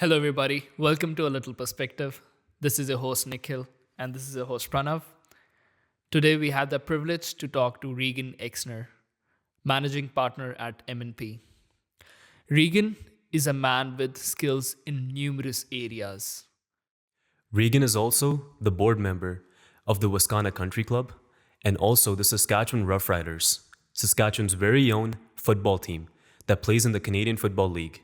Hello, everybody. Welcome to A Little Perspective. This is your host, Nikhil, and this is your host, Pranav. Today, we have the privilege to talk to Regan Exner, managing partner at M&P. Regan is a man with skills in numerous areas. Regan is also the board member of the Wascana Country Club and also the Saskatchewan Roughriders, Saskatchewan's very own football team that plays in the Canadian Football League.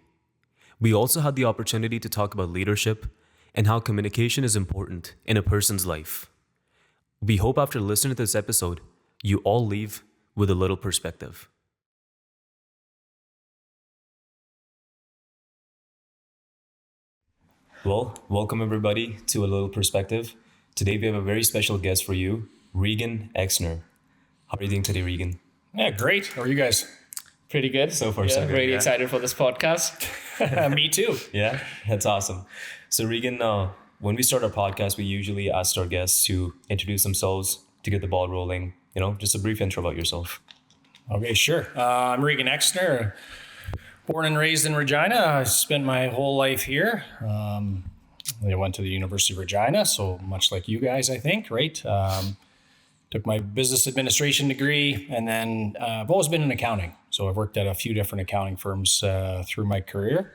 We also had the opportunity to talk about leadership and how communication is important in a person's life. We hope after listening to this episode, you all leave with a little perspective. Well, welcome everybody to A Little Perspective. Today we have a very special guest for you, Regan Exner. How are you doing today, Regan? Yeah, great. How are you guys? Pretty good. So far, so good. Really Yeah. excited for this podcast. Me too. Yeah, that's awesome. So Regan, when we start our podcast, we usually ask our guests to introduce themselves to get the ball rolling. Just a brief intro about yourself. Okay, sure. I'm Regan Exner, born and raised in Regina. I spent my whole life here. I went to the University of Regina, so much like you guys, I think, right? Took my business administration degree, and then I've always been in accounting. So I've worked at a few different accounting firms through my career.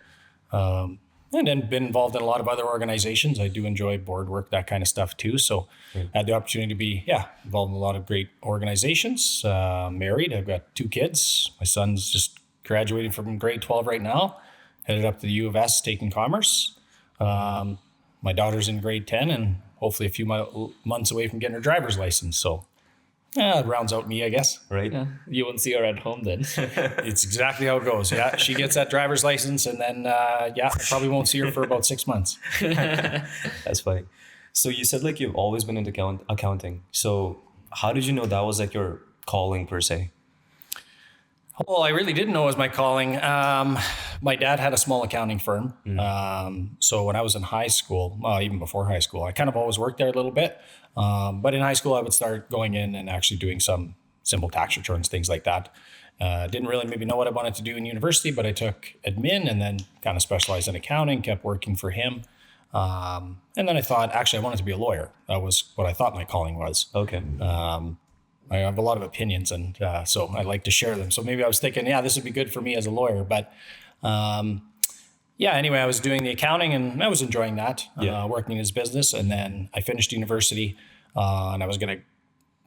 And then been involved in a lot of other organizations. I do enjoy board work, that kind of stuff too. So I had the opportunity to be, involved in a lot of great organizations. Married, I've got 2 kids. My son's just graduating from grade 12 right now, headed up to the U of S taking commerce. My daughter's in grade 10 and hopefully a few months away from getting her driver's license. So it rounds out me, I guess. Right? Yeah, you won't see her at home then. It's exactly how it goes. Yeah, she gets that driver's license, and then I probably won't see her for about 6 months. That's funny. So you said you've always been into accounting. So how did you know that was your calling per se? Well, I really didn't know it was my calling. My dad had a small accounting firm. So when I was in high school, even before high school, I kind of always worked there a little bit. But in high school, I would start going in and actually doing some simple tax returns, things like that. Didn't really maybe know what I wanted to do in university, but I took admin and then kind of specialized in accounting, kept working for him. And then I thought, actually, I wanted to be a lawyer. That was what I thought my calling was. Okay. I have a lot of opinions, and so I like to share them. So maybe I was thinking, this would be good for me as a lawyer. But anyway, I was doing the accounting, and I was enjoying that, working in his business. And then I finished university, and I was going to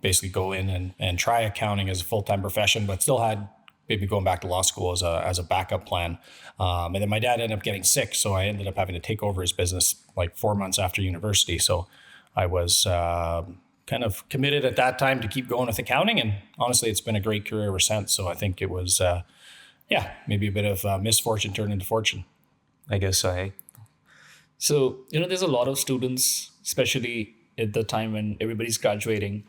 basically go in and try accounting as a full-time profession, but still had maybe going back to law school as a backup plan. And then my dad ended up getting sick, so I ended up having to take over his business 4 months after university. So I was kind of committed at that time to keep going with accounting. And honestly, it's been a great career ever since. So I think it was, maybe a bit of misfortune turned into fortune. I guess so. Hey? So, there's a lot of students, especially at the time when everybody's graduating.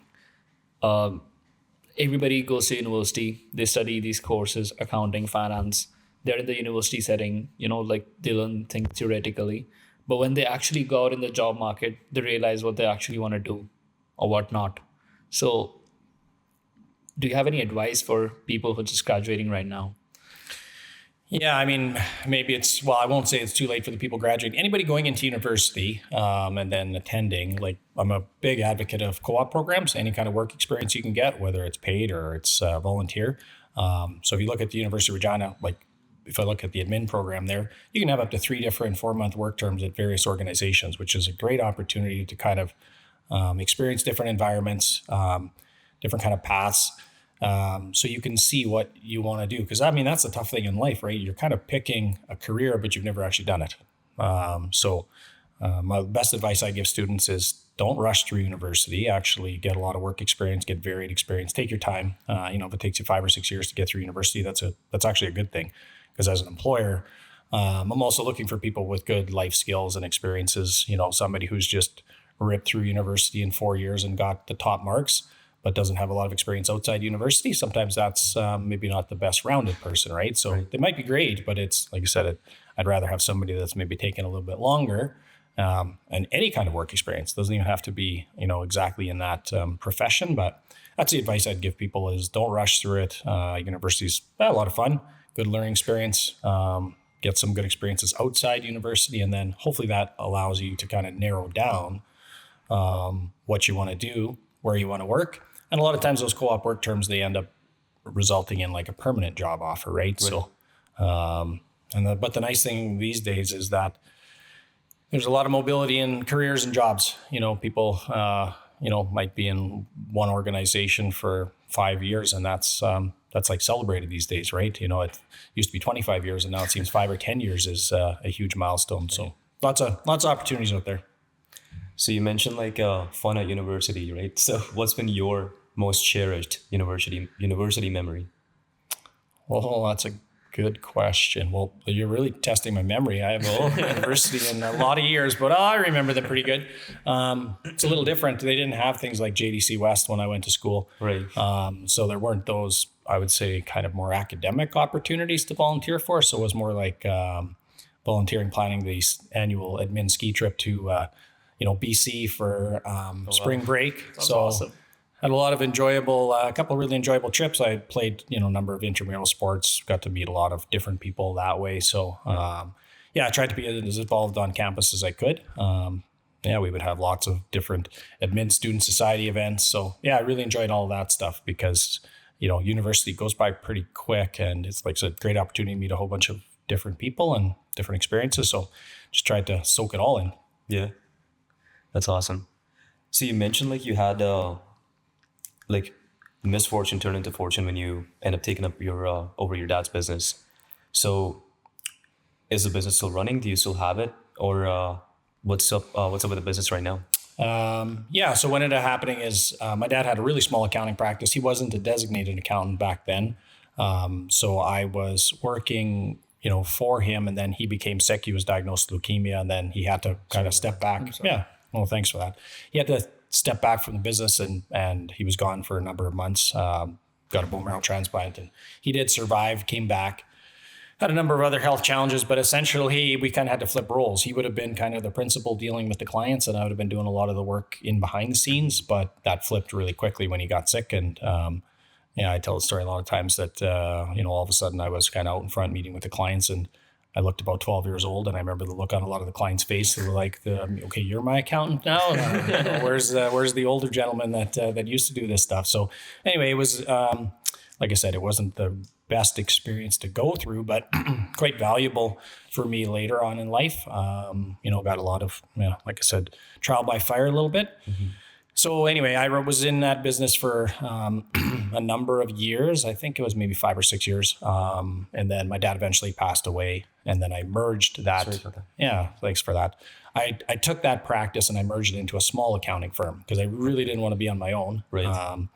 Everybody goes to university. They study these courses, accounting, finance. They're in the university setting, they learn things theoretically. But when they actually go out in the job market, they realize what they actually want to do or what not. So do you have any advice for people who are just graduating right now? Yeah, I mean, maybe I won't say it's too late for the people graduating. Anybody going into university and then attending, I'm a big advocate of co-op programs, any kind of work experience you can get, whether it's paid or it's volunteer. So if you look at the University of Regina, if I look at the admin program there, you can have up to 3 different 4-month work terms at various organizations, which is a great opportunity to kind of experience different environments, different kind of paths. So you can see what you want to do. Because that's the tough thing in life, right? You're kind of picking a career, but you've never actually done it. My best advice I give students is don't rush through university. Actually get a lot of work experience, get varied experience, take your time. If it takes you 5 or 6 years to get through university, that's actually a good thing. Because as an employer, I'm also looking for people with good life skills and experiences. Somebody who's just ripped through university in 4 years and got the top marks, but doesn't have a lot of experience outside university. Sometimes that's maybe not the best rounded person, right? So They might be great, but it's, like I said, I'd rather have somebody that's maybe taken a little bit longer and any kind of work experience. Doesn't even have to be, exactly in that profession, but that's the advice I'd give people is don't rush through it. University's a lot of fun, good learning experience. get some good experiences outside university, and then hopefully that allows you to kind of narrow down what you want to do, where you want to work. And a lot of times those co-op work terms, they end up resulting in like a permanent job offer, right? So, but the nice thing these days is that there's a lot of mobility in careers and jobs. People, might be in one organization for 5 years, and that's like celebrated these days, right? It used to be 25 years, and now it seems 5 or 10 years is a huge milestone. So lots of opportunities out there. So you mentioned like fun at university, right? So what's been your most cherished university memory? Well, that's a good question. Well, you're really testing my memory. I haven't been to university in a lot of years, but I remember them pretty good. It's a little different. They didn't have things like JDC West when I went to school. Right. So there weren't those, I would say, kind of more academic opportunities to volunteer for. So it was more like volunteering, planning the annual admin ski trip to BC for spring break. That's awesome. Had a lot of a couple of really enjoyable trips. I played, a number of intramural sports, got to meet a lot of different people that way. So, I tried to be as involved on campus as I could. We would have lots of different admin student society events. So, I really enjoyed all of that stuff because, university goes by pretty quick, and it's like a great opportunity to meet a whole bunch of different people and different experiences. So just tried to soak it all in. Yeah. That's awesome. So you mentioned like you had like misfortune turned into fortune when you end up taking up your over your dad's business. So is the business still running? Do you still have it? Or what's up with the business right now? So what ended up happening is my dad had a really small accounting practice. He wasn't a designated accountant back then. So I was working for him, and then he became sick. He was diagnosed with leukemia, and then he had to kind of step back. Yeah. Well, thanks for that. He had to step back from the business, and he was gone for a number of months, got a bone marrow transplant, and he did survive, came back, had a number of other health challenges, but essentially we kind of had to flip roles. He would have been kind of the principal dealing with the clients, and I would have been doing a lot of the work in behind the scenes, but that flipped really quickly when he got sick. And, I tell the story a lot of times that, all of a sudden I was kind of out in front meeting with the clients, and I looked about 12 years old, and I remember the look on a lot of the clients' face. They were like, "Okay, you're my accountant now. Where's the older gentleman that used to do this stuff?" So anyway, it was like I said, it wasn't the best experience to go through, but quite valuable for me later on in life. Got a lot of, like I said, trial by fire a little bit. Mm-hmm. So anyway, I was in that business for a number of years. I think it was maybe 5 or 6 years. And then my dad eventually passed away, and then I merged that. Sorry about that. Yeah, thanks for that. I took that practice and I merged it into a small accounting firm because I really didn't want to be on my own. Right.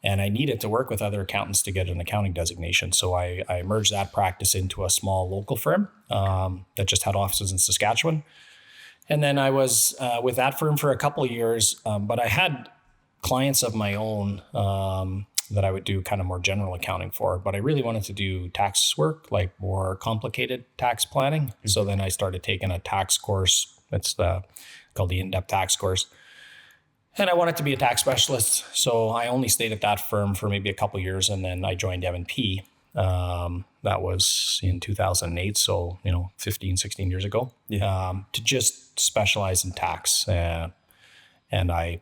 And I needed to work with other accountants to get an accounting designation. So I merged that practice into a small local firm that just had offices in Saskatchewan. And then I was with that firm for a couple of years, but I had clients of my own that I would do kind of more general accounting for. But I really wanted to do tax work, like more complicated tax planning. Mm-hmm. So then I started taking a tax course. It's called the in-depth tax course. And I wanted to be a tax specialist. So I only stayed at that firm for maybe a couple of years, and then I joined M&P. That was in 2008. So, 15, 16 years ago, to just specialize in tax. And I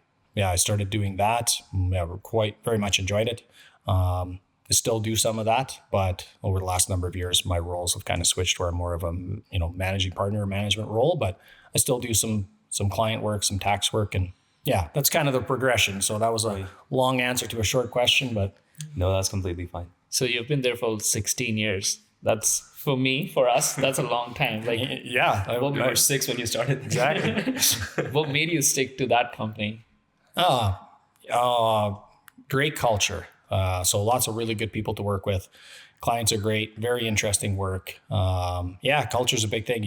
started doing that. Very much enjoyed it. I still do some of that, but over the last number of years, my roles have kind of switched to more of a, managing partner management role, but I still do some client work, some tax work. And yeah, that's kind of the progression. So that was a long answer to a short question, but. No, that's completely fine. So you've been there for 16 years. That's for us, that's a long time. Like, yeah, you were 6 when you started. Exactly. What made you stick to that company? Great culture. So lots of really good people to work with. Clients are great, very interesting work. Culture is a big thing.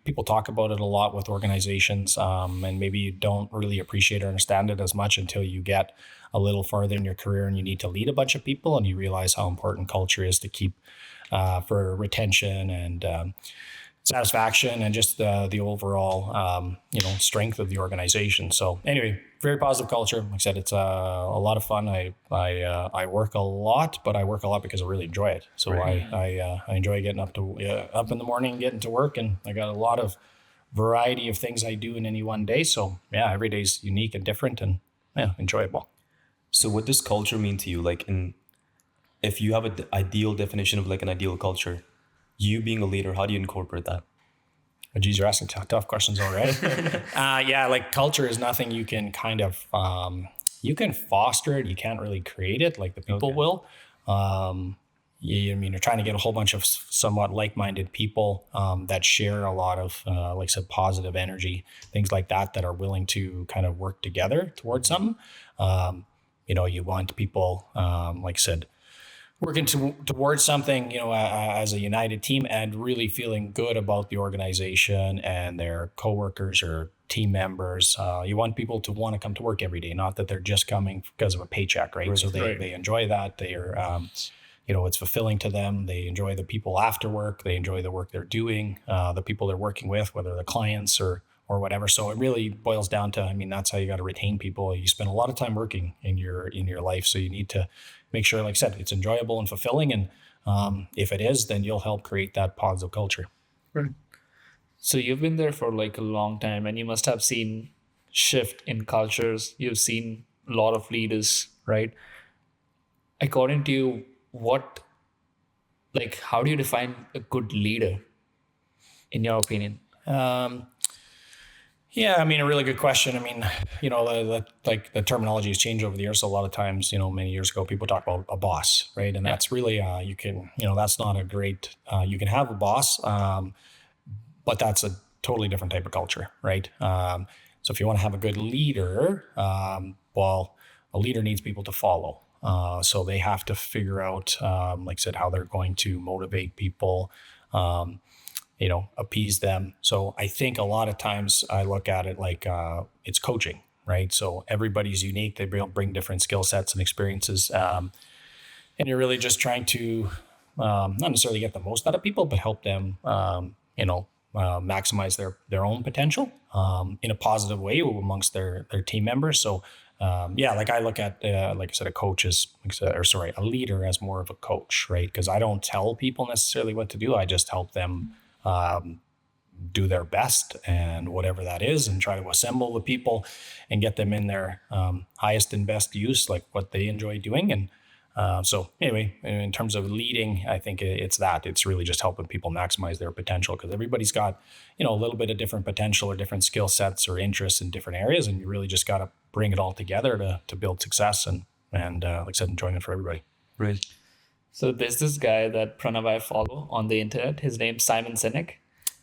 People talk about it a lot with organizations, and maybe you don't really appreciate or understand it as much until you get a little farther in your career and you need to lead a bunch of people, and you realize how important culture is to keep for retention and satisfaction and just the overall strength of the organization. So anyway, very positive culture. Like I said, it's a lot of fun. I work a lot, but I work a lot because I really enjoy it. So I enjoy getting up in the morning, getting to work, and I got a lot of variety of things I do in any one day. So yeah, every day's unique and different, and enjoyable. So what does culture mean to you? Like, if you have an ideal definition of like an ideal culture, you being a leader, how do you incorporate that? Oh, geez, you're asking tough questions already. Yeah, like culture is nothing you can kind of, you can foster it. You can't really create it like the people will. You're trying to get a whole bunch of somewhat like-minded people that share a lot of, like I said, positive energy, things like that are willing to kind of work together towards something. You want people, like I said, working towards something, as a united team and really feeling good about the organization and their coworkers or team members. You want people to want to come to work every day, not that they're just coming because of a paycheck, right? So they enjoy that. They are, it's fulfilling to them. They enjoy the people after work. They enjoy the work they're doing, the people they're working with, whether the clients or whatever. So it really boils down to, that's how you got to retain people. You spend a lot of time working in your life. So you need to make sure, like I said, it's enjoyable and fulfilling. And if it is, then you'll help create that positive culture. Right. So you've been there for like a long time, and you must have seen shift in cultures. You've seen a lot of leaders, right? According to you, how do you define a good leader, in your opinion? Yeah, a really good question. The terminology has changed over the years. So a lot of times, many years ago, people talk about a boss, right? And that's really, that's not a great, you can have a boss, but that's a totally different type of culture, right? So if you want to have a good leader, a leader needs people to follow. So they have to figure out, like I said, how they're going to motivate people, appease them. So I think a lot of times I look at it like it's coaching, right? So everybody's unique. They bring different skill sets and experiences. And you're really just trying to not necessarily get the most out of people, but help them, maximize their own potential in a positive way amongst their team members. So I look at, like I said, a leader as more of a coach, right? Because I don't tell people necessarily what to do. I just help them do their best and whatever that is, and try to assemble the people and get them in their highest and best use, like what they enjoy doing. And so anyway, in terms of leading, I think it's really just helping people maximize their potential, because everybody's got, a little bit of different potential or different skill sets or interests in different areas. And you really just got to bring it all together to build success and like I said, enjoyment for everybody. Right. So there's this guy that Pranav I follow on the internet. His name's Simon Sinek.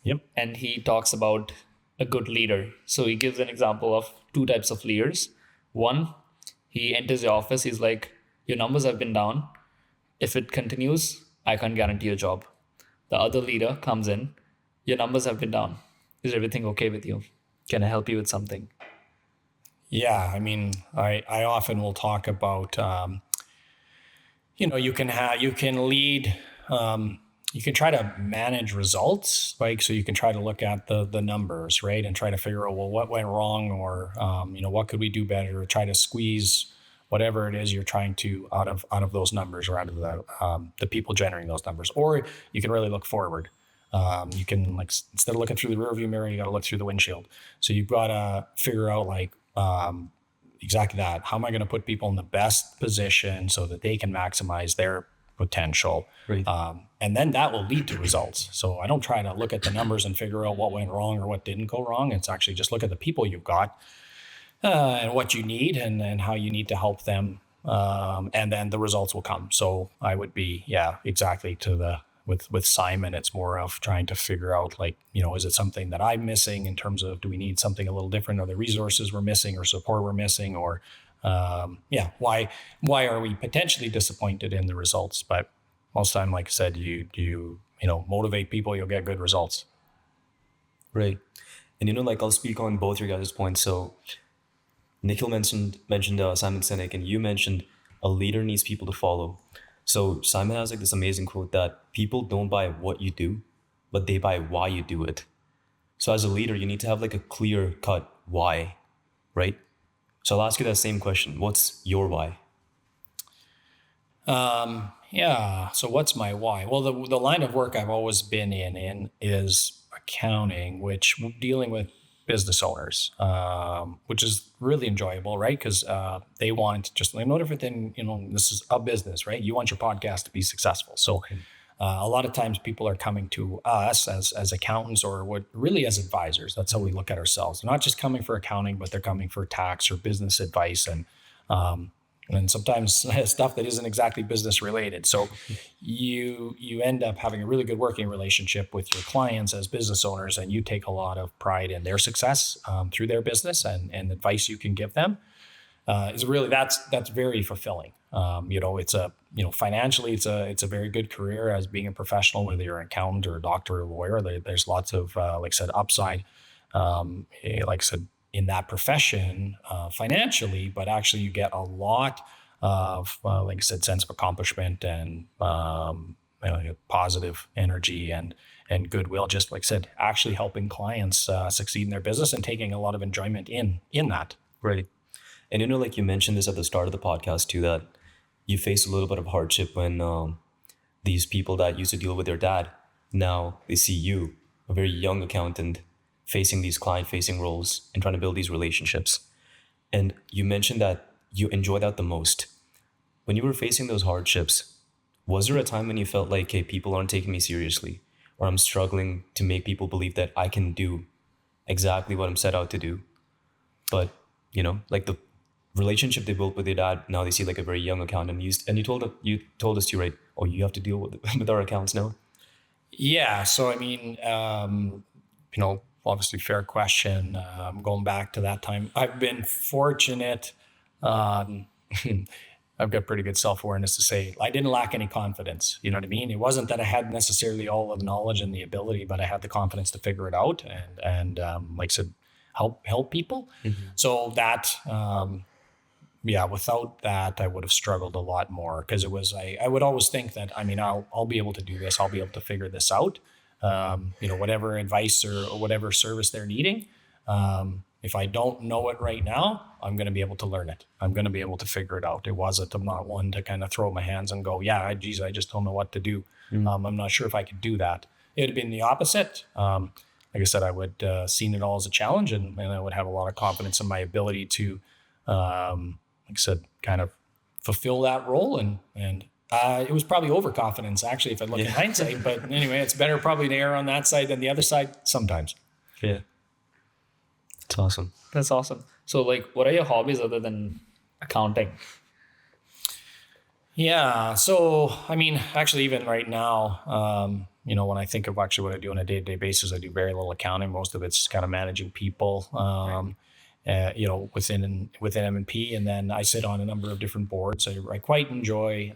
Yep. And he talks about a good leader. So he gives an example of two types of leaders. One, he enters the office. He's like, your numbers have been down. If it continues, I can't guarantee a job. The other leader comes in. Your numbers have been down. Is everything okay with you? Can I help you with something? Yeah. I often will talk about, you can lead, you can try to manage results, right? So you can try to look at the numbers, right? And try to figure out, what went wrong, or, what could we do better? Try to squeeze whatever it is you're trying to out of those numbers, or out of the people generating those numbers. Or you can really look forward. You can, like, instead of looking through the rearview mirror, you got to look through the windshield. So you've got to figure out, like, exactly that. How am I going to put people in the best position so that they can maximize their potential? Right. And then that will lead to results. So I don't try to look at the numbers and figure out what went wrong or what didn't go wrong. It's actually just look at the people you've got, and what you need, and how you need to help them. And then the results will come. So I would be, exactly with Simon, it's more of trying to figure out, like, is it something that I'm missing in terms of, do we need something a little different? Are there resources we're missing, or support we're missing? Or, why are we potentially disappointed in the results? But most time, like I said, you motivate people, you'll get good results. Right. And I'll speak on both your guys' points. So Nikhil mentioned Simon Sinek, and you mentioned a leader needs people to follow. So Simon has like this amazing quote that people don't buy what you do, but they buy why you do it. So as a leader, you need to have like a clear cut why, right? So I'll ask you that same question. What's your why? Yeah. So what's my why? Well, the line of work I've always been in is accounting, which dealing with business owners, which is really enjoyable, right? Because they want just no different than, this is a business, right? You want your podcast to be successful. So a lot of times people are coming to us as accountants or what really as advisors. That's how we look at ourselves. They're not just coming for accounting, but they're coming for tax or business advice and sometimes stuff that isn't exactly business related. So you end up having a really good working relationship with your clients as business owners, and you take a lot of pride in their success through their business and advice you can give them. Is really that's very fulfilling. It's financially it's a very good career as being a professional, whether you're an accountant or a doctor or a lawyer. There's lots of like I said upside. Like I said, in that profession financially, but actually you get a lot of, like I said, sense of accomplishment and positive energy and goodwill. Just like I said, actually helping clients succeed in their business and taking a lot of enjoyment in that. Right. And like you mentioned this at the start of the podcast too, that you faced a little bit of hardship when these people that used to deal with their dad, now they see you, a very young accountant, facing these client-facing roles and trying to build these relationships. And you mentioned that you enjoy that the most. When you were facing those hardships, was there a time when you felt like, hey, people aren't taking me seriously, or I'm struggling to make people believe that I can do exactly what I'm set out to do? But, like the relationship they built with your dad, now they see like a very young accountant. And you told us to, right, oh, you have to deal with our accounts now? Yeah. So, I mean, obviously fair question. Going back to that time, I've been fortunate. I've got pretty good self-awareness to say I didn't lack any confidence. You know what I mean? It wasn't that I had necessarily all of the knowledge and the ability, but I had the confidence to figure it out and like I said, help people. Mm-hmm. So that, without that, I would have struggled a lot more because it was, I would always think that, I'll be able to do this. I'll be able to figure this out. Whatever advice or whatever service they're needing. If I don't know it right now, I'm going to be able to learn it. I'm going to be able to figure it out. I'm not one to kind of throw my hands and go, I just don't know what to do. Mm-hmm. I'm not sure if I could do that. It would have been the opposite. Like I said, I would seen it all as a challenge and I would have a lot of confidence in my ability to, like I said, kind of fulfill that role and it was probably overconfidence, actually, if I look in hindsight. But anyway, it's better probably to err on that side than the other side sometimes. Yeah. That's awesome. That's awesome. So, like, what are your hobbies other than accounting? Yeah. So, actually, even right now, when I think of actually what I do on a day-to-day basis, I do very little accounting. Most of it's kind of managing people. Within M&P, and then I sit on a number of different boards. I quite enjoy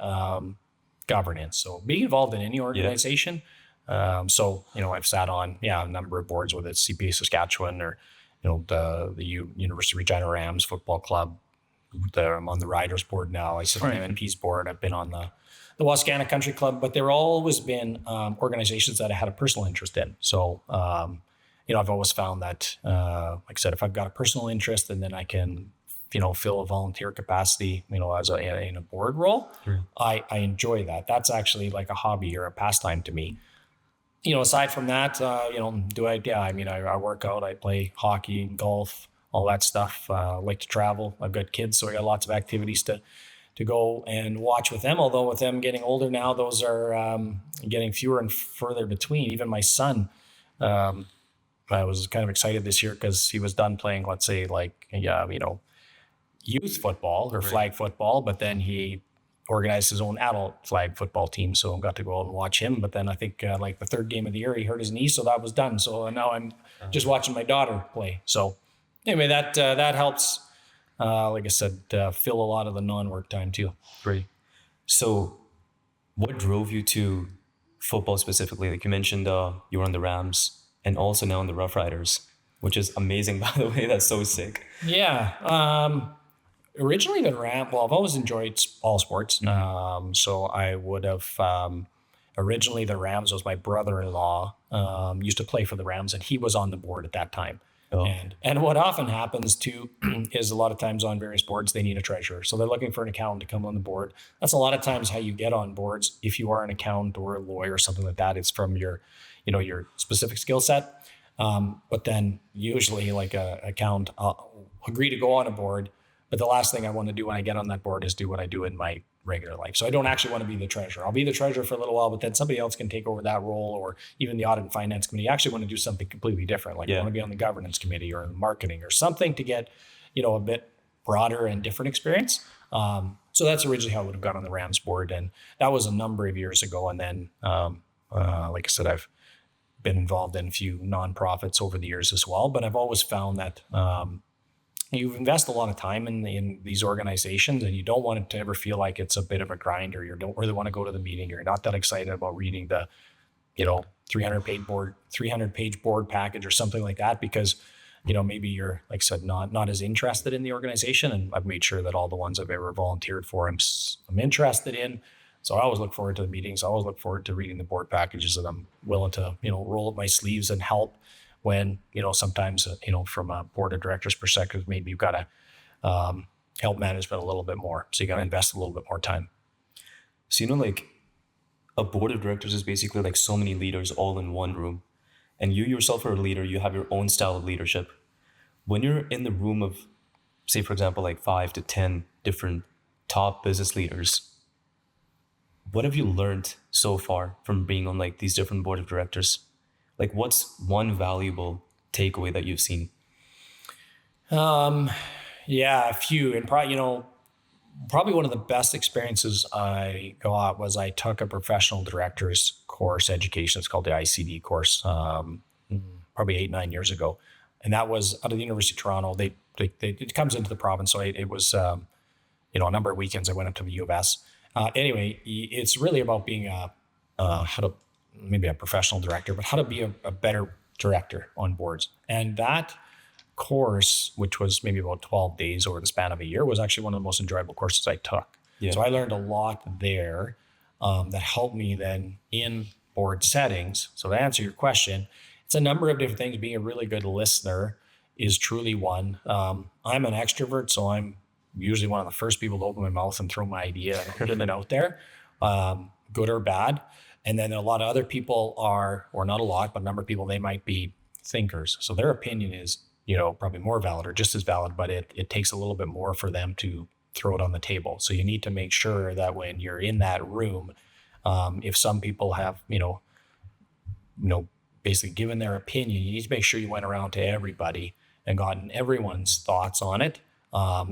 governance. So being involved in any organization. I've sat on a number of boards, whether it's CPA Saskatchewan or the University of Regina Rams football club. I'm on the Riders board now. I sit on M&P's board. I've been on the Wascana Country Club, but there always been organizations that I had a personal interest in. So. I've always found that, like I said, if I've got a personal interest and then I can, fill a volunteer capacity, as in a board role, I enjoy that. That's actually like a hobby or a pastime to me. Aside from that, I work out, I play hockey, golf, all that stuff. I like to travel. I've got kids, so I got lots of activities to go and watch with them. Although with them getting older now, those are getting fewer and further between. Even my son, I was kind of excited this year because he was done playing, let's say, youth football or flag football, but then he organized his own adult flag football team. So I got to go out and watch him. But then I think the third game of the year, he hurt his knee, so that was done. So now I'm just watching my daughter play. So anyway, that helps, like I said, fill a lot of the non-work time too. Great. So what drove you to football specifically? Like you mentioned, you were on the Rams. And also now in the Rough Riders, which is amazing, by the way. That's so sick. Yeah. Originally the Rams, I've always enjoyed all sports. So I would have, originally the Rams was my brother-in-law, used to play for the Rams and he was on the board at that time. Oh. And what often happens too is a lot of times on various boards, they need a treasurer. So they're looking for an accountant to come on the board. That's a lot of times how you get on boards. If you are an accountant or a lawyer or something like that, it's from your specific skill set. But then usually like a accountant, I'll agree to go on a board. But the last thing I want to do when I get on that board is do what I do in my regular life. So I don't actually want to be the treasurer. I'll be the treasurer for a little while, but then somebody else can take over that role, or even the audit and finance committee. I actually want to do something completely different. Like I want to be on the governance committee or the marketing or something to get, a bit broader and different experience. So that's originally how I would have got on the Rams board. And that was a number of years ago. And then, like I said, I've been involved in a few nonprofits over the years as well, but I've always found that, you invest a lot of time in these organizations, and you don't want it to ever feel like it's a bit of a grind, or you don't really want to go to the meeting. You're not that excited about reading the, 300-page board package or something like that, because, maybe you're, like I said, not as interested in the organization. And I've made sure that all the ones I've ever volunteered for, I'm interested in. So I always look forward to the meetings. I always look forward to reading the board packages, and I'm willing to, roll up my sleeves and help when, sometimes, from a board of directors perspective, maybe you've got to help management a little bit more. So you got to invest a little bit more time. So, like a board of directors is basically like so many leaders all in one room. And you yourself are a leader. You have your own style of leadership. When you're in the room of, say, for example, like 5 to 10 different top business leaders, what have you learned so far from being on like these different board of directors? Like, what's one valuable takeaway that you've seen? Yeah, a few. And probably one of the best experiences I got was I took a professional director's course education. It's called the ICD course, probably 8-9 years ago. And that was out of the University of Toronto. It comes into the province. So it was, a number of weekends I went up to the U of S. Anyway, it's really about being maybe a professional director, but how to be a better director on boards. And that course, which was maybe about 12 days over the span of a year, was actually one of the most enjoyable courses I took. Yeah. So I learned a lot there that helped me then in board settings. So to answer your question, it's a number of different things. Being a really good listener is truly one. I'm an extrovert, so I'm usually one of the first people to open my mouth and throw my idea and put it out there, good or bad. And then a lot of other people are, or not a lot, but a number of people, they might be thinkers. So their opinion is, probably more valid or just as valid, but it takes a little bit more for them to throw it on the table. So you need to make sure that when you're in that room, if some people have, basically given their opinion, you need to make sure you went around to everybody and gotten everyone's thoughts on it.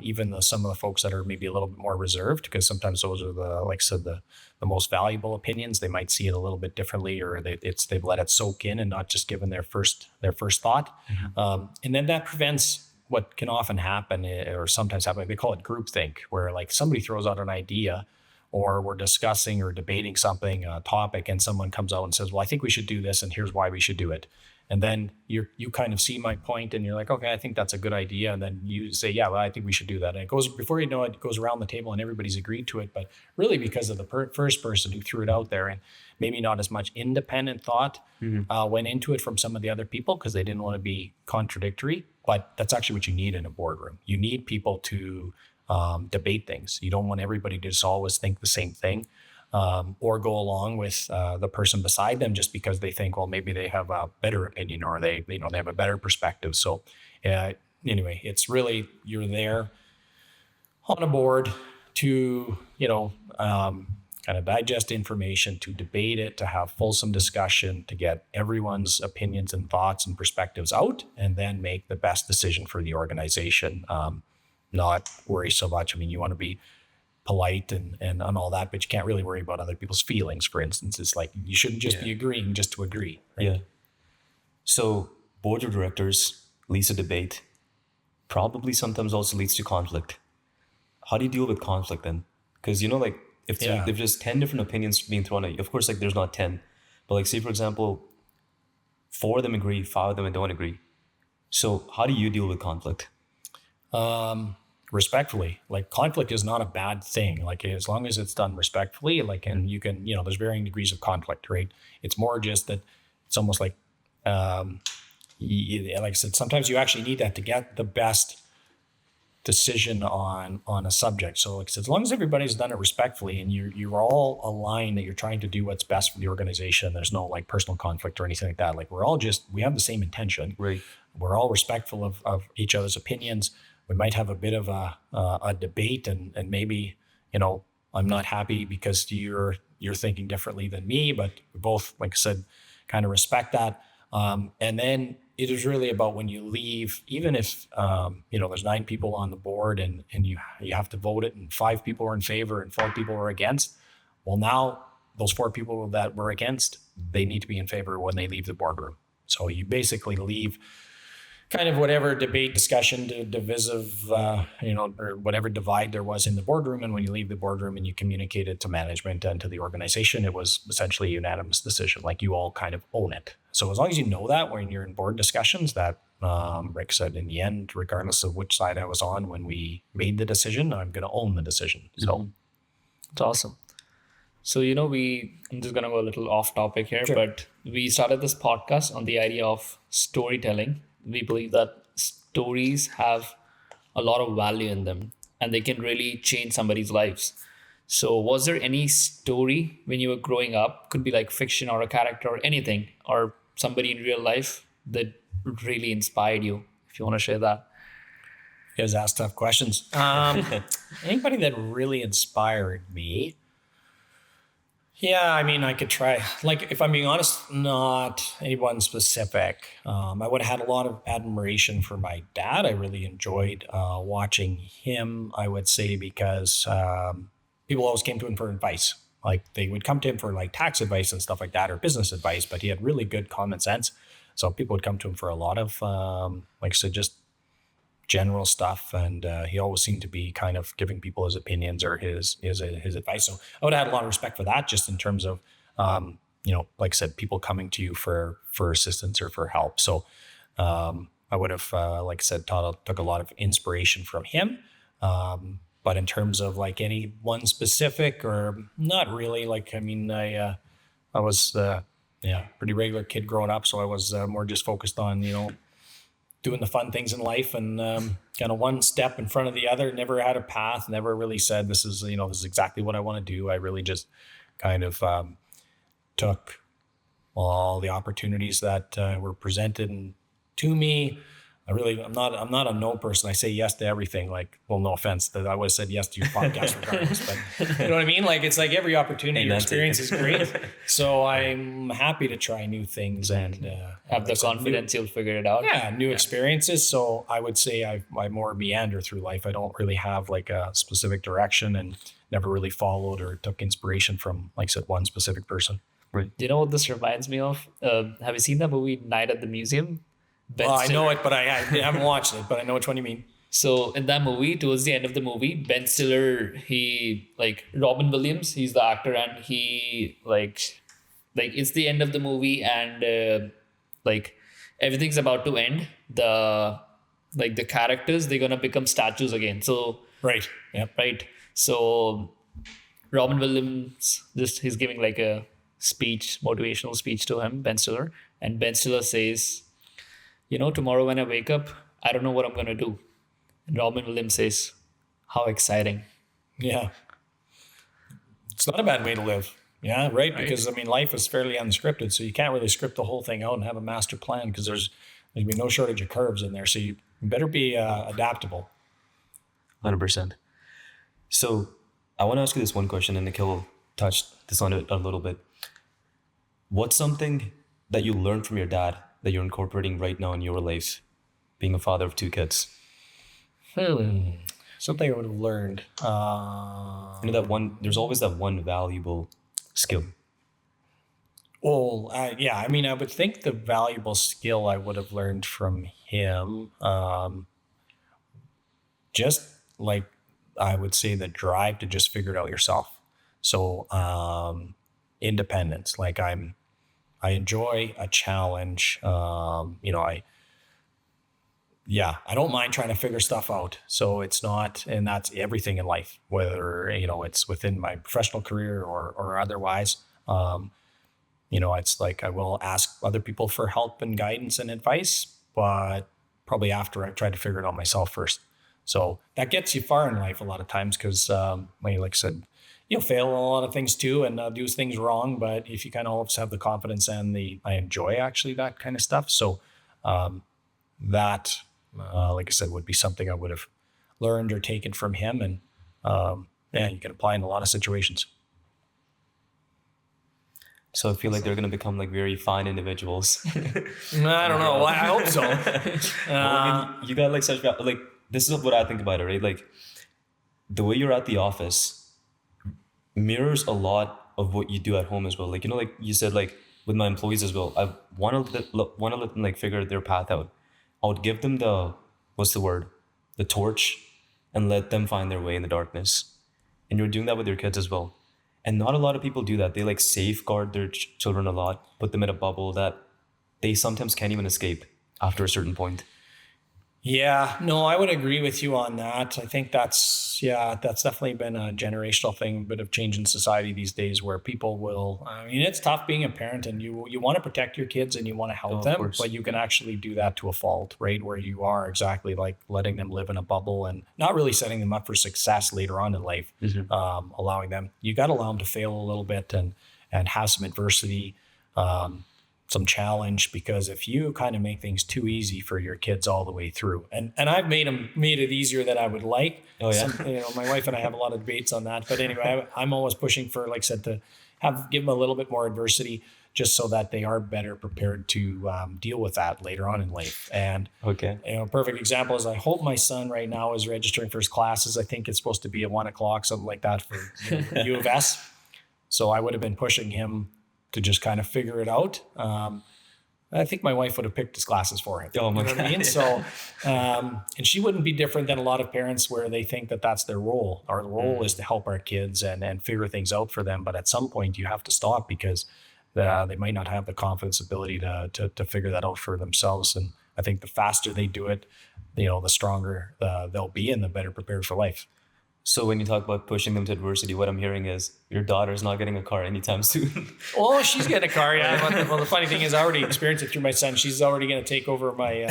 Even some of the folks that are maybe a little bit more reserved, because sometimes those are the most valuable opinions. They might see it a little bit differently, or they've let it soak in and not just given their first thought. Mm-hmm. And then that prevents what can often happen, or sometimes happen. They call it groupthink, where like somebody throws out an idea, or we're discussing or debating something, a topic, and someone comes out and says, well, I think we should do this, and here's why we should do it. And then you kind of see my point, and you're like, okay, I think that's a good idea. And then you say, yeah, well, I think we should do that. And it goes, before you know it, it goes around the table and everybody's agreed to it. But really because of the first person who threw it out there, and maybe not as much independent thought went into it from some of the other people because they didn't want to be contradictory. But that's actually what you need in a boardroom. You need people to debate things. You don't want everybody to just always think the same thing. Or go along with the person beside them just because they think, well, maybe they have a better opinion, or they have a better perspective. So anyway, it's really, you're there on a board to, kind of digest information, to debate it, to have fulsome discussion, to get everyone's opinions and thoughts and perspectives out, and then make the best decision for the organization. Not worry so much. I mean, you want to be polite and all that, but you can't really worry about other people's feelings. For instance, it's like you shouldn't just be agreeing just to agree. Right? Yeah. So board of directors leads to debate, probably sometimes also leads to conflict. How do you deal with conflict then? Because like if there's 10 different opinions being thrown at you, of course, like there's not 10, but like say for example, 4 of them agree, 5 of them don't agree. So how do you deal with conflict? Respectfully. Like conflict is not a bad thing. Like as long as it's done respectfully, and you can, there's varying degrees of conflict, right? It's more just that it's almost like, like I said, sometimes you actually need that to get the best decision on a subject. So like I said, as long as everybody's done it respectfully and you're all aligned that you're trying to do what's best for the organization, there's no like personal conflict or anything like that. Like we have the same intention. Right. We're all respectful of each other's opinions. We might have a bit of a debate and maybe, I'm not happy because you're thinking differently than me, but we both, like I said, kind of respect that. And then it is really about when you leave, even if, there's 9 people on the board and you have to vote it and 5 people are in favor and 4 people are against. Well, now those 4 people that were against, they need to be in favor when they leave the boardroom. So you basically leave kind of whatever debate, discussion, divisive, or whatever divide there was in the boardroom. And when you leave the boardroom and you communicate it to management and to the organization, it was essentially a unanimous decision. Like you all kind of own it. So as long as you know that when you're in board discussions, that Rick said in the end, regardless of which side I was on when we made the decision, I'm going to own the decision. So It's awesome. So, I'm just going to go a little off topic here, Sure. but we started this podcast on the idea of storytelling. We believe that stories have a lot of value in them and they can really change somebody's lives. So was there any story when you were growing up, could be like fiction or a character or anything, or somebody in real life that really inspired you? If you want to share that. you guys ask tough questions. Anybody that really inspired me? Yeah, I mean, I could try. Like, if I'm being honest, not anyone specific. I would have had a lot of admiration for my dad. I really enjoyed watching him, I would say, because people always came to him for advice. Like, they would come to him for like tax advice and stuff like that, or business advice, but he had really good common sense. So people would come to him for a lot of, like I said, just general stuff, and he always seemed to be kind of giving people his opinions or his advice. So I would have had a lot of respect for that, just in terms of like I said, people coming to you for assistance or for help. So I would have like I said, took a lot of inspiration from him. But in terms of like any one specific, or not really. Like, I mean, I was pretty regular kid growing up, so I was more just focused on doing the fun things in life, and kind of one step in front of the other. Never had a path, never really said this is exactly what I want to do. I really just kind of took all the opportunities that were presented to me. I'm not a no person. I say yes to everything. Like, well, no offense that I would have said yes to your podcast regardless, but you know what I mean? Like, it's like every opportunity or experience is great. So I'm happy to try new things and Have the confidence you'll figure it out. Yeah, new experiences. So I would say I more meander through life. I don't really have like a specific direction, and never really followed or took inspiration from, like I said, one specific person. Do you know what this reminds me of? Have you seen the movie Night at the Museum? Well, I know it, but I haven't watched it, but I know which one you mean. So in that movie, towards the end of the movie, Ben Stiller, Robin Williams, he's the actor, and he like it's the end of the movie, and everything's about to end. The characters, they're gonna become statues again. So Right. Yep. right. So Robin Williams, he's giving like a motivational speech to him, Ben Stiller, and Ben Stiller says, tomorrow when I wake up, I don't know what I'm going to do. And Robin Williams says, how exciting. Yeah. It's not a bad way to live. Yeah, right. Because, I mean, life is fairly unscripted, so you can't really script the whole thing out and have a master plan, because there's going to be no shortage of curves in there. So you better be adaptable. 100%. So I want to ask you this one question, and Nikhil touched this on it a little bit. What's something that you learned from your dad that you're incorporating right now in your life, being a father of 2 kids? Something I would have learned. There's always that one valuable skill. Well, I mean, I would think the valuable skill I would have learned from him, just like, I would say, the drive to just figure it out yourself. So independence. Like, I enjoy a challenge. I don't mind trying to figure stuff out. So it's not, and that's everything in life, whether, it's within my professional career or otherwise. it's like I will ask other people for help and guidance and advice, but probably after I've tried to figure it out myself first. So that gets you far in life a lot of times because, like I said, you'll fail in a lot of things too and do things wrong. But if you kind of always have the confidence and I enjoy actually that kind of stuff. So that, like I said, would be something I would have learned or taken from him. And you can apply in a lot of situations. So I feel like they're going to become like very fine individuals. I don't know. I hope so. You got like such, like, this is what I think about it, right? Like the way you're at the office mirrors a lot of what you do at home as well. Like, like you said, like with my employees as well, I want to let them like figure their path out. I would give them the torch and let them find their way in the darkness. And you're doing that with your kids as well. And not a lot of people do that. They like safeguard their children a lot, put them in a bubble that they sometimes can't even escape after a certain point. Yeah, no, I would agree with you on that. I think that's definitely been a generational thing, a bit of change in society these days where people will, it's tough being a parent and you want to protect your kids and you want to help them, but you can actually do that to a fault, right? Where you are exactly like letting them live in a bubble and not really setting them up for success later on in life, you got to allow them to fail a little bit and have some adversity, some challenge, because if you kind of make things too easy for your kids all the way through, and I've made it easier than I would like. Oh yeah. My wife and I have a lot of debates on that, but anyway, I'm always pushing for, like I said, to give them a little bit more adversity, just so that they are better prepared to deal with that later on in life. And a perfect example is I hope my son right now is registering for his classes. I think it's supposed to be at 1:00, something like that, for U of S. So I would have been pushing him to just kind of figure it out. I think my wife would have picked his classes for him. Oh my God. You know what I mean? So, and she wouldn't be different than a lot of parents where they think that that's their role. Our role is to help our kids and figure things out for them. But at some point you have to stop because they might not have the confidence ability to figure that out for themselves. And I think the faster they do it, the stronger they'll be and the better prepared for life. So when you talk about pushing them to adversity, what I'm hearing is your daughter's not getting a car anytime soon. Well, she's getting a car, yeah. Well, the funny thing is I already experienced it through my son. She's already going to take over my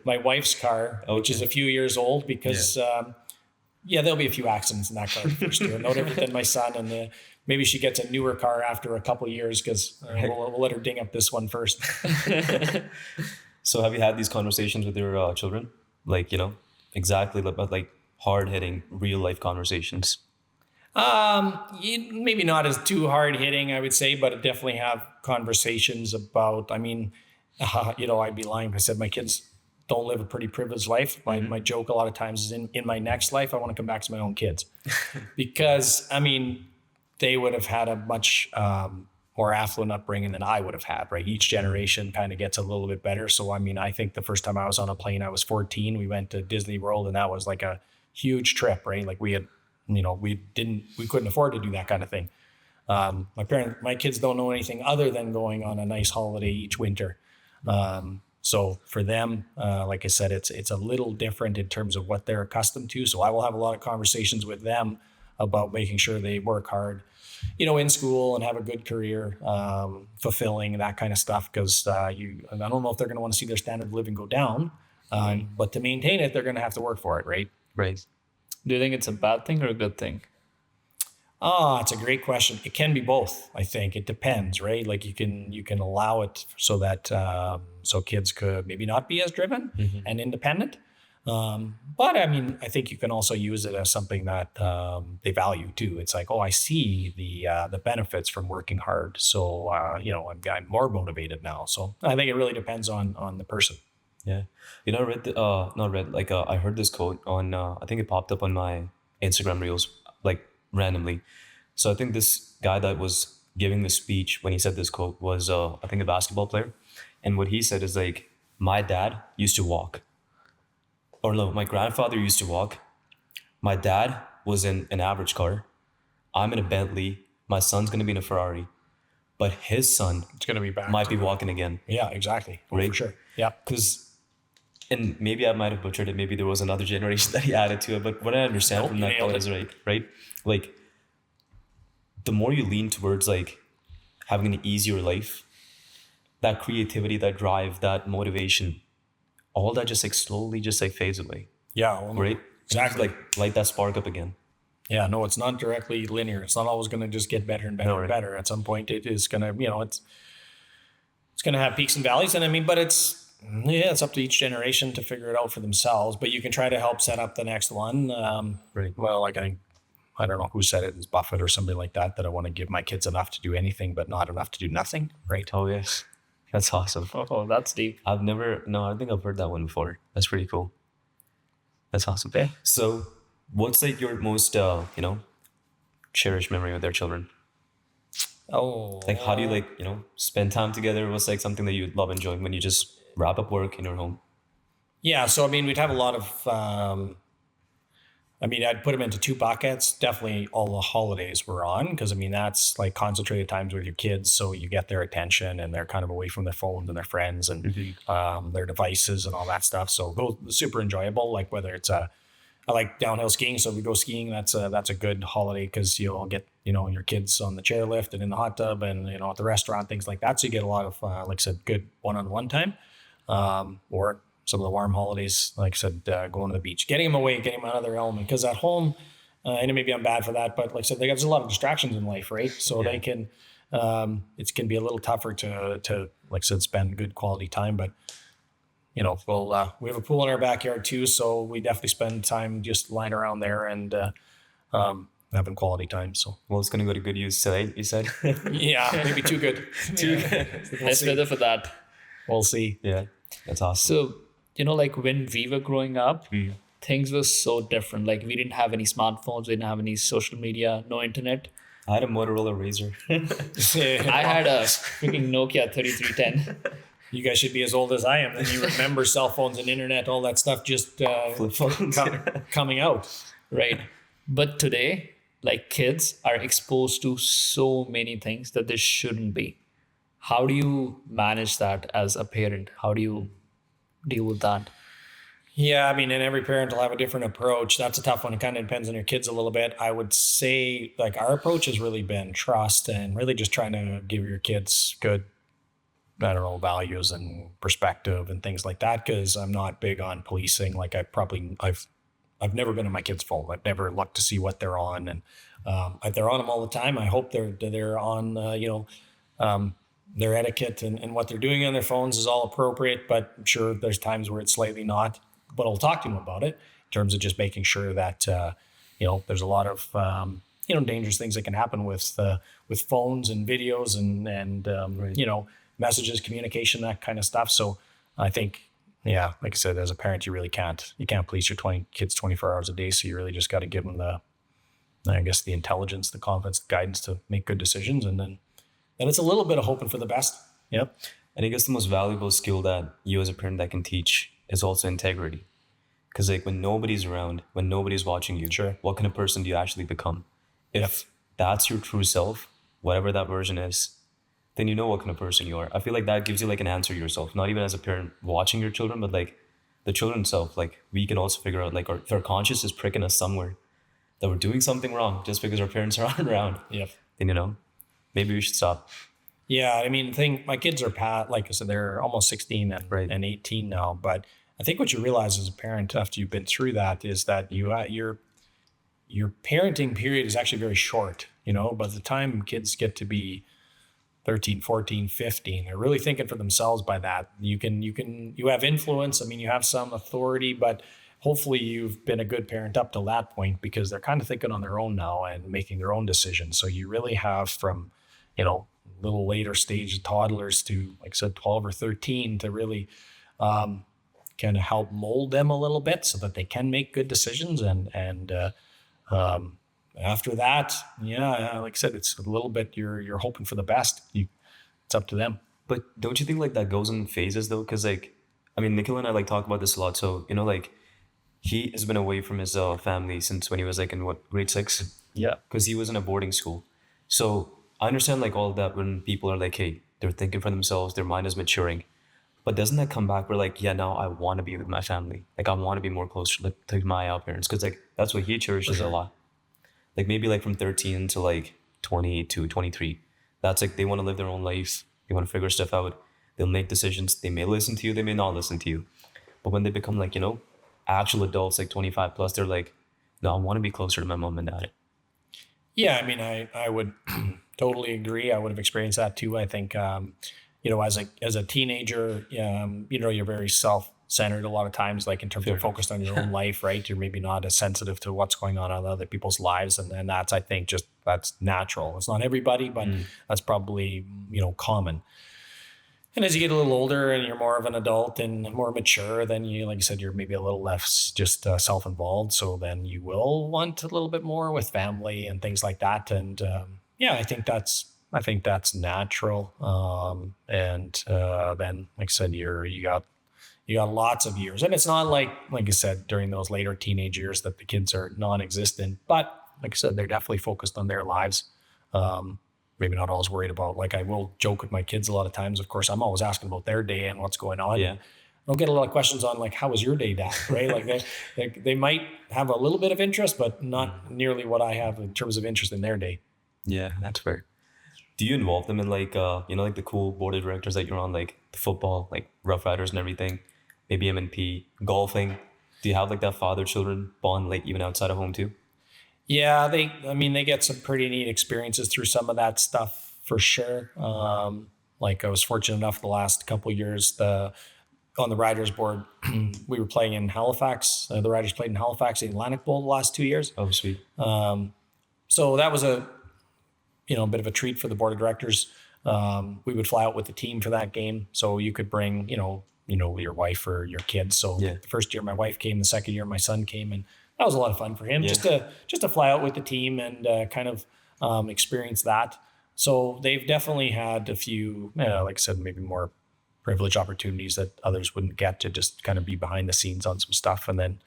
wife's car, which is a few years old because, there'll be a few accidents in that car the first year. No different than my son. And maybe she gets a newer car after a couple of years because we'll let her ding up this one first. So have you had these conversations with your children? Like, exactly about like hard-hitting real life conversations? Maybe not as too hard-hitting, I would say, but I definitely have conversations about, I'd be lying if I said my kids don't live a pretty privileged life. My joke a lot of times is in my next life, I want to come back to my own kids because, they would have had a much more affluent upbringing than I would have had, right? Each generation kind of gets a little bit better. So, I think the first time I was on a plane, I was 14. We went to Disney World and that was like a huge trip, right? Like we had, we couldn't afford to do that kind of thing. My kids don't know anything other than going on a nice holiday each winter. So for them, like I said, it's a little different in terms of what they're accustomed to. So I will have a lot of conversations with them about making sure they work hard, in school and have a good career, fulfilling that kind of stuff. Because I don't know if they're going to want to see their standard of living go down, but to maintain it, they're going to have to work for it, right? Right. Do you think it's a bad thing or a good thing? It's a great question. It can be both. I think it depends, right? Like you can allow it so that so kids could maybe not be as driven and independent. But I think you can also use it as something that they value too. It's like, I see the benefits from working hard. So I'm more motivated now. So I think it really depends on the person. Yeah. I heard this quote on, I think it popped up on my Instagram reels, like randomly. So I think this guy that was giving the speech when he said this quote was, I think a basketball player. And what he said is like, my dad used to walk. Or no, my grandfather used to walk. My dad was in an average car. I'm in a Bentley. My son's going to be in a Ferrari. But his son might be walking again. Yeah, exactly. Right? For sure. Yeah. And maybe I might have butchered it. Maybe there was another generation that he added to it. But what I understand from that quote is right? Like, the more you lean towards like having an easier life, that creativity, that drive, that motivation, all that just like slowly just like fades away, Yeah, well, right? exactly. Like light that spark up again. Yeah, no, it's not directly linear. It's not always going to just get better and better No, and right. better. At some point, it is going to, it's going to have peaks and valleys. And I mean, but it's up to each generation to figure it out for themselves. But you can try to help set up the next one. Right. Well, like I don't know who said it, it's Buffett or somebody like that I want to give my kids enough to do anything, but not enough to do nothing. Right. Oh yes, that's awesome. Oh, that's deep. I think I've heard that one before. That's pretty cool. That's awesome. Yeah. So what's like your most, cherished memory with their children? Oh, Like, how do you like, spend time together? What's like something that you love enjoying when you just wrap up work in your home? yeah. So, I mean, we'd have a lot of, I'd put them into two buckets. Definitely all the holidays were on because, I mean, that's like concentrated times with your kids. So you get their attention and they're kind of away from their phones and their friends and their devices and all that stuff. So those super enjoyable, like whether it's I like downhill skiing. So if we go skiing, that's a good holiday because you'll get, your kids on the chairlift and in the hot tub and, at the restaurant, things like that. So you get a lot of, like I said, good one-on-one time. Or some of the warm holidays, like I said, going to the beach, getting them away, getting them out of their element. Because at home, and maybe I'm bad for that, but like I said, there's a lot of distractions in life, right? So they can, it can be a little tougher to like I said, spend good quality time. But we have a pool in our backyard too, so we definitely spend time just lying around there and having quality time. So Well, it's gonna go to good use today, you said. yeah, maybe too good. Too good. It's better for that. We'll see. Yeah, that's awesome. So, like when we were growing up, things were so different. Like we didn't have any smartphones, we didn't have any social media, no internet. I had a Motorola Razr. I had a freaking Nokia 3310. You guys should be as old as I am. Then you remember cell phones and internet, all that stuff just Flip phones. coming out. Right. But today, like kids are exposed to so many things that they shouldn't be. How do you manage that as a parent? How do you deal with that? Yeah, I mean, and every parent will have a different approach. That's a tough one. It kind of depends on your kids a little bit. I would say, like, our approach has really been trust and really just trying to give your kids good, I don't know, values and perspective and things like that. Because I'm not big on policing. Like, I've never been on my kids' phone. I've never looked to see what they're on, and if they're on them all the time, I hope they're on, their etiquette and what they're doing on their phones is all appropriate. But I'm sure there's times where it's slightly not. But I'll talk to them about it in terms of just making sure that there's a lot of dangerous things that can happen with phones and videos and Right. Messages, communication, that kind of stuff. So I think, yeah, like I said, as a parent, you can't police your 20 kids 24 hours a day. So you really just got to give them the intelligence, the confidence, the guidance to make good decisions, and then it's a little bit of hoping for the best. Yep. And I guess the most valuable skill that you as a parent that can teach is also integrity. Because like when nobody's around, when nobody's watching you, Sure. what kind of person do you actually become? If that's your true self, whatever that version is, then you know what kind of person you are. I feel like that gives you like an answer yourself, not even as a parent watching your children, but like the children self. Like we can also figure out like if our conscience is pricking us somewhere that we're doing something wrong just because our parents are not around, Yep. then maybe we should stop. Yeah, I mean, my kids are like I said, they're almost 16 Right. and 18 now. But I think what you realize as a parent after you've been through that is that your parenting period is actually very short. By the time kids get to be 13, 14, 15, they're really thinking for themselves by that. You have influence. I mean, you have some authority, but hopefully you've been a good parent up till that point because they're kind of thinking on their own now and making their own decisions. So you really have from, little later stage toddlers to, like I said, 12 or 13 to really kind of help mold them a little bit so that they can make good decisions. And after that, yeah, like I said, it's a little bit, you're hoping for the best. It's up to them. But don't you think like that goes in phases though? Because Nikhil and I like talk about this a lot. So, he has been away from his family since when he was like in grade 6? Yeah. Because he was in a boarding school. So I understand like all of that when people are like, hey, they're thinking for themselves, their mind is maturing. But doesn't that come back where like, yeah, now I want to be with my family. Like I want to be more close to my parents. Because like that's what he cherishes a lot. Like maybe like from 13 to like 22, 23. That's like they want to live their own life. They want to figure stuff out. They'll make decisions. They may listen to you. They may not listen to you. But when they become like, actual adults, like 25 plus, they're like, no, I want to be closer to my mom and dad. Yeah, I mean, I would totally agree. I would have experienced that too. I think, as a teenager, you're very self-centered a lot of times, like in terms of focused on your own life, right? You're maybe not as sensitive to what's going on in other people's lives. And that's, I think, that's natural. It's not everybody, but that's probably, common. And as you get a little older and you're more of an adult and more mature, then you, like you said, you're maybe a little less just self-involved. So then you will want a little bit more with family and things like that. And I think that's natural. And then, like I said, you got lots of years, and it's not like I said, during those later teenage years that the kids are non-existent. But like I said, they're definitely focused on their lives. Maybe not always worried about, like I will joke with my kids a lot of times. Of course, I'm always asking about their day and what's going on. Yeah. I don't get a lot of questions on like, how was your day, Dad? Right? Like they might have a little bit of interest, but not nearly what I have in terms of interest in their day. Yeah, that's fair. Do you involve them in like the cool board of directors that you're on, like the football, like Rough Riders and everything, maybe M&P, golfing? Do you have like that father-children bond, like even outside of home too? Yeah, they get some pretty neat experiences through some of that stuff for sure. Like I was fortunate enough the last couple of years, on the Riders board, we were playing in Halifax. The Riders played in Halifax, the Atlantic Bowl, the last 2 years. Oh, sweet. So that was a bit of a treat for the board of directors. We would fly out with the team for that game, so you could bring your wife or your kids. So the first year my wife came, the second year my son came, and that was a lot of fun for him, just to fly out with the team and kind of experience that. So they've definitely had a few, like I said, maybe more privileged opportunities that others wouldn't get to just kind of be behind the scenes on some stuff. And then,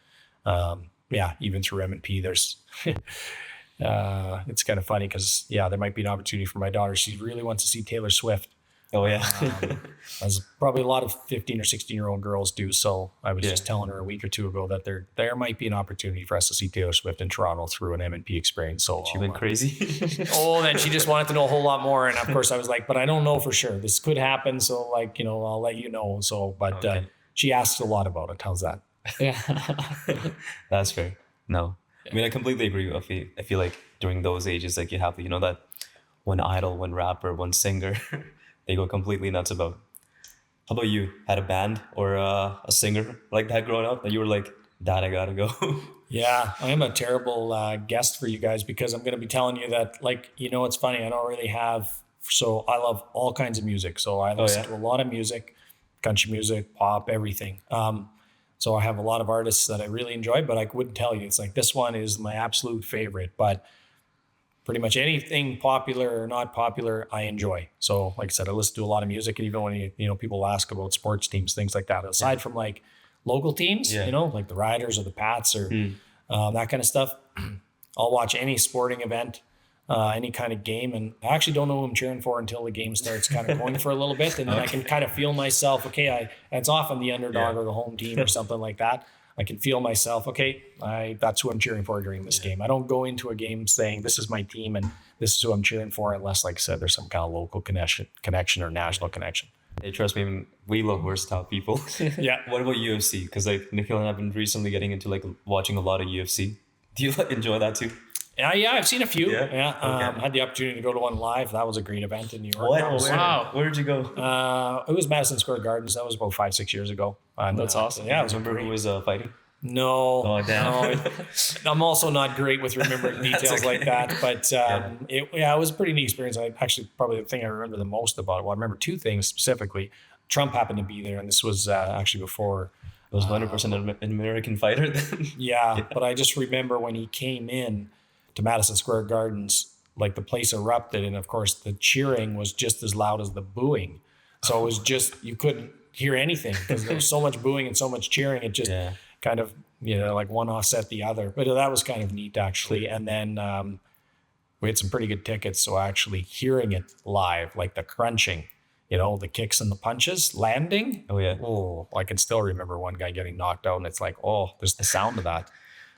even through M&P, there's, it's kind of funny because, there might be an opportunity for my daughter. She really wants to see Taylor Swift. Oh, yeah. As probably a lot of 15 or 16-year-old girls do. So I was just telling her a week or two ago that there might be an opportunity for us to see Taylor Swift in Toronto through an M&P experience. So She went crazy. then she just wanted to know a whole lot more. And of course I was like, but I don't know for sure. This could happen. So I'll let you know. So, but she asked a lot about it. How's that? Yeah. That's fair. No, I mean, I completely agree. I feel like during those ages, like you have, that one idol, one rapper, one singer, they go completely nuts about. How about you? Had a band or a singer like that growing up that you were like, Dad, I gotta go? Yeah, I am a terrible guest for you guys because I'm going to be telling you that, it's funny. I don't really have, so I love all kinds of music. So I listen to a lot of music, country music, pop, everything. So I have a lot of artists that I really enjoy, but I wouldn't tell you. It's like, this one is my absolute favorite, but pretty much anything popular or not popular, I enjoy. So like I said, I listen to a lot of music, and even when people ask about sports teams, things like that, aside from like local teams, like the Riders or the Pats or that kind of stuff, I'll watch any sporting event, any kind of game. And I actually don't know who I'm cheering for until the game starts kind of going for a little bit. And then I can kind of feel myself, okay, it's often the underdog or the home team or something like that. I can feel myself, okay, that's who I'm cheering for during this game. I don't go into a game saying this is my team and this is who I'm cheering for, unless, like I said, there's some kind of local connection or national connection. Hey, trust me, we love versatile people. Yeah. What about UFC? Because like Nikhil and I have been recently getting into like watching a lot of UFC. Do you enjoy that too? Yeah, I've seen a few. Yeah. Okay. Had the opportunity to go to one live. That was a great event in New York. Wow. Where did you go? It was Madison Square Gardens. That was about 5-6 years ago. And, That's awesome. Yeah, Remember who was fighting? No. Oh, damn. No. I'm also not great with remembering details like that. But it was a pretty neat experience. Probably the thing I remember the most about it. Well, I remember two things specifically. Trump happened to be there, and this was actually before. It was 100% an American fighter then. Yeah, but I just remember when he came in to Madison Square Gardens, like the place erupted, and of course the cheering was just as loud as the booing. So it was just, you couldn't hear anything because there was so much booing and so much cheering. It just kind of, like one offset the other. But that was kind of neat actually. And then we had some pretty good tickets, so actually hearing it live, like the crunching, the kicks and the punches landing. Oh yeah. Oh, I can still remember one guy getting knocked out, and it's like, oh, there's the sound of that.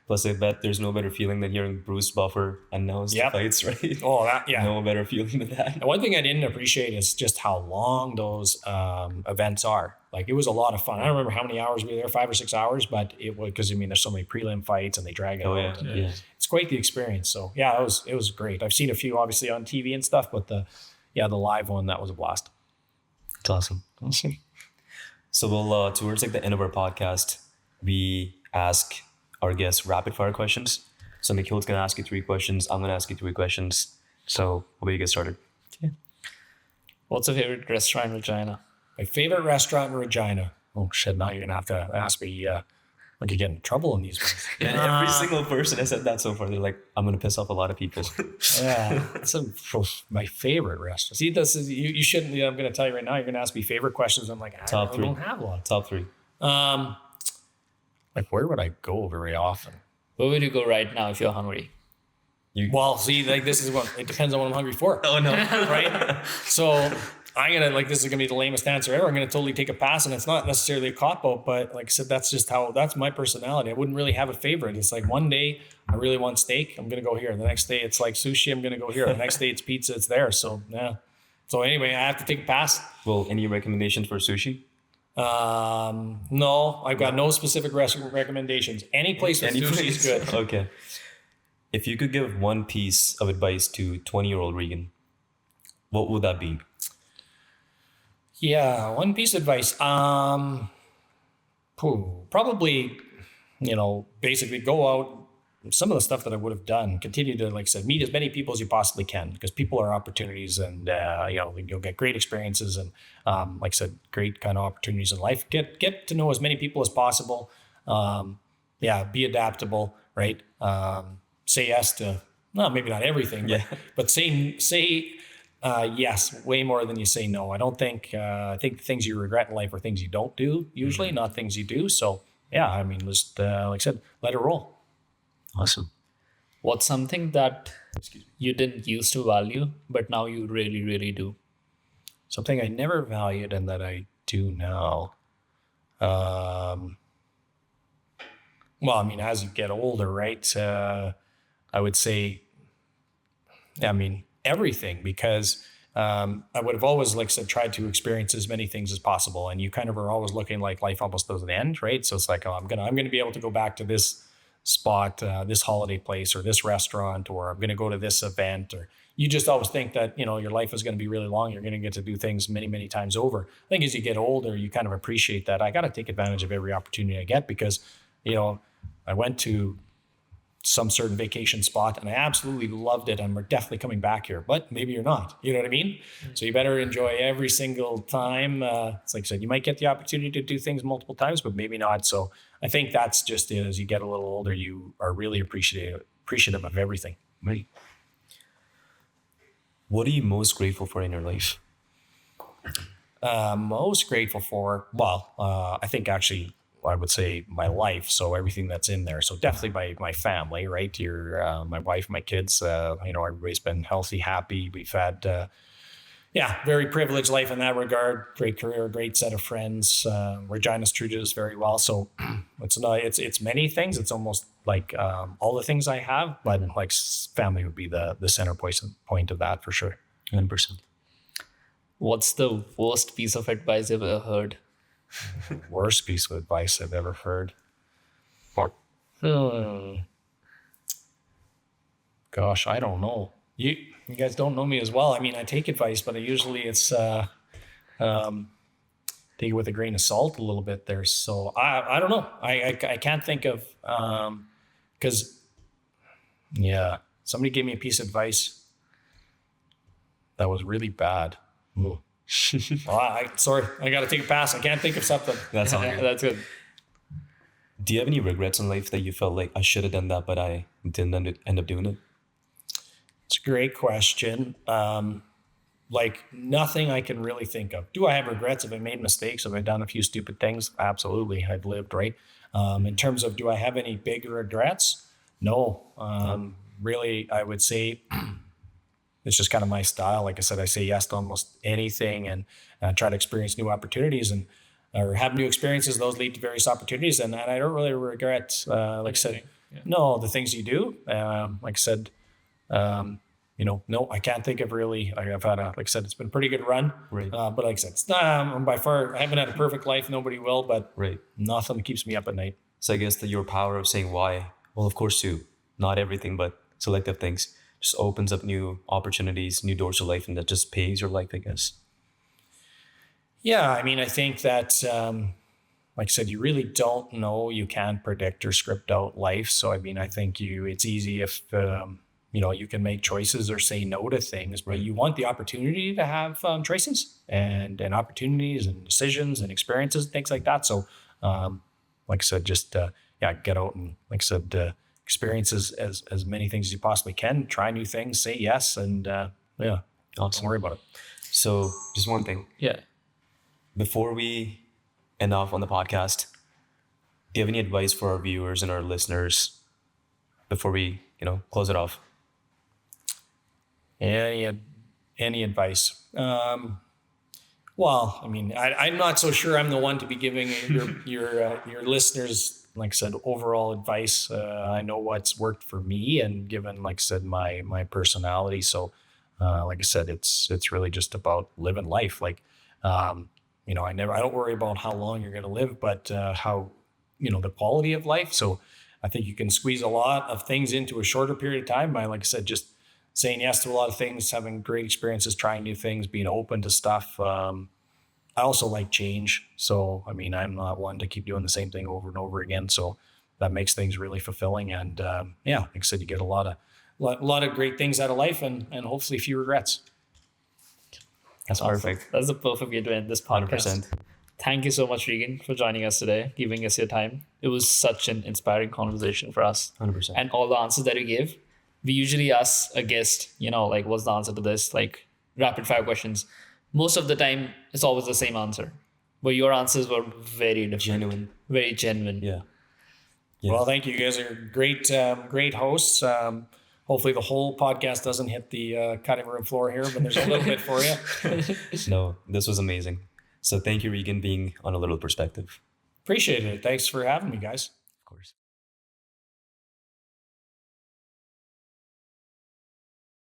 Plus, I bet there's no better feeling than hearing Bruce Buffer announce the Yep. fights, right? Oh, that, yeah. No better feeling than that. And one thing I didn't appreciate is just how long those events are. Like, it was a lot of fun. I don't remember how many hours we were there, 5 or 6 hours, but it was, because I mean, there's so many prelim fights and they drag it Oh, out. yeah. It's quite the experience. So yeah, it was great. I've seen a few obviously on TV and stuff, but the live one, that was a blast. It's awesome. So we'll towards like the end of our podcast, we ask our guests rapid fire questions. So Nikhil's gonna ask you 3 questions. I'm gonna ask you 3 questions. So how about you get started? What's your favorite restaurant in Regina? My favorite restaurant in Regina. Oh shit! Now you're gonna have to ask me. Like, you get in trouble in these ones. And every single person has said that so far. They're like, I'm gonna piss off a lot of people. Yeah, that's my favorite restaurant. See, this is you shouldn't. I'm going to tell you right now. You're going to ask me favorite questions. I'm like, I Top really 3. don't have one. Top 3. Like, where would I go very often? Where would you go right now if you're hungry? Well, see, like, this is what it depends on what I'm hungry for. Oh no. Right? So I'm gonna, like, this is gonna be the lamest answer ever. I'm gonna totally take a pass, and it's not necessarily a cop out, but like I said, that's my personality. I wouldn't really have a favorite. It's like, one day I really want steak, I'm gonna go here. The next day it's like sushi, I'm gonna go here. The next day it's pizza, it's there. So yeah. So anyway, I have to take a pass. Well, any recommendations for sushi? No, I've got no specific recommendations. Any place with sushi is good. Okay. If you could give one piece of advice to 20-year-old Regan, what would that be? Yeah, one piece of advice. Probably, basically go out. Some of the stuff that I would have done, continue to, like I said, meet as many people as you possibly can, because people are opportunities, and you'll get great experiences, and like I said, great kind of opportunities in life. Get to know as many people as possible. Be adaptable, right? Say yes to, well, maybe not everything, but say yes way more than you say no. I don't think I think things you regret in life are things you don't do usually, not things you do. So yeah, I mean, just like I said, let it roll. Awesome. What's something that you didn't used to value, but now you really, really do? Something I never valued and that I do now. Well, I mean, as you get older, right? I would say, everything, because I would have always, like I said, tried to experience as many things as possible. And you kind of are always looking like life almost doesn't end, right? So it's like, oh, I'm gonna be able to go back to this spot, this holiday place, or this restaurant, or I'm gonna go to this event. Or you just always think that your life is gonna be really long. You're gonna get to do things many, many times over. I think as you get older, you kind of appreciate that. I got to take advantage of every opportunity I get, because I went to some certain vacation spot and I absolutely loved it, and we're definitely coming back here, but maybe you're not, you know what I mean? So you better enjoy every single time. It's like I said, you might get the opportunity to do things multiple times, but maybe not. So I think that's just it. As you get a little older, you are really appreciative of everything. Right. What are you most grateful for in your life? Most grateful for, I think actually I would say my life. So everything that's in there. So definitely my family, right? My wife, my kids, everybody's been healthy, happy. We've had, very privileged life in that regard. Great career, great set of friends. Regina's treated us very well. So it's many things. It's almost like all the things I have, but like family would be the center point of that for sure. 100%. What's the worst piece of advice you've ever heard? Worst piece of advice I've ever heard. Gosh, I don't know. You guys don't know me as well. I mean, I take advice, but it's take it with a grain of salt a little bit there. So I don't know. I can't think of, because somebody gave me a piece of advice that was really bad. Ooh. Sorry, I got to take a pass. I can't think of something. That's all good. That's good. Do you have any regrets in life that you felt like I should have done that, but I didn't end up doing it? It's a great question. Like nothing I can really think of. Do I have regrets? Have I made mistakes? Have I done a few stupid things? Absolutely. I've lived, right? In terms of, do I have any big regrets? No. Really, I would say it's just kind of my style. Like I said, I say yes to almost anything, and try to experience new opportunities or have new experiences. Those lead to various opportunities. And I don't really regret, like I said, No, the things you do, like I said, no, I can't think of really. I've had like I said, it's been a pretty good run. Right. But like I said, it's not, by far, I haven't had a perfect life. Nobody will, but Right. nothing keeps me up at night. So I guess that your power of saying why, well, of course, too, not everything, but selective things, just opens up new opportunities, new doors to life, and that just paves your life, I guess. Yeah, I mean, I think that, like I said, you really don't know. You can't predict or script out life. So, I mean, I think it's easy if, you can make choices or say no to things, but you want the opportunity to have choices and opportunities and decisions and experiences, things like that. So, like I said, just, get out and, like I said, experience as many things as you possibly can, try new things, say yes, and don't worry about it. So just one thing. Yeah. Before we end off on the podcast, do you have any advice for our viewers and our listeners before we, close it off? Any advice? Well, I mean, I'm not so sure I'm the one to be giving your listeners, like I said, overall advice. I know what's worked for me, and given, like I said, my personality. So, like I said, it's really just about living life. Like, I don't worry about how long you're going to live, but how, the quality of life. So, I think you can squeeze a lot of things into a shorter period of time by, like I said, just saying yes to a lot of things, having great experiences, trying new things, being open to stuff. I also like change. So, I mean, I'm not one to keep doing the same thing over and over again. So that makes things really fulfilling. And like I said, you get a lot of great things out of life and hopefully few regrets. That's perfect. That's the perfect way to end this podcast. 100%. Thank you so much, Regan, for joining us today, giving us your time. It was such an inspiring conversation for us. 100%. And all the answers that you gave, we usually ask a guest, like, what's the answer to this? Like, rapid fire questions. Most of the time, it's always the same answer. But your answers were very different. Genuine. Very genuine. Yeah. Well, thank you. You guys are great hosts. Hopefully the whole podcast doesn't hit the cutting room floor here, but there's a little bit for you. No, this was amazing. So thank you, Regan, being on A Little Perspective. Appreciate it. Thanks for having me, guys. Of course.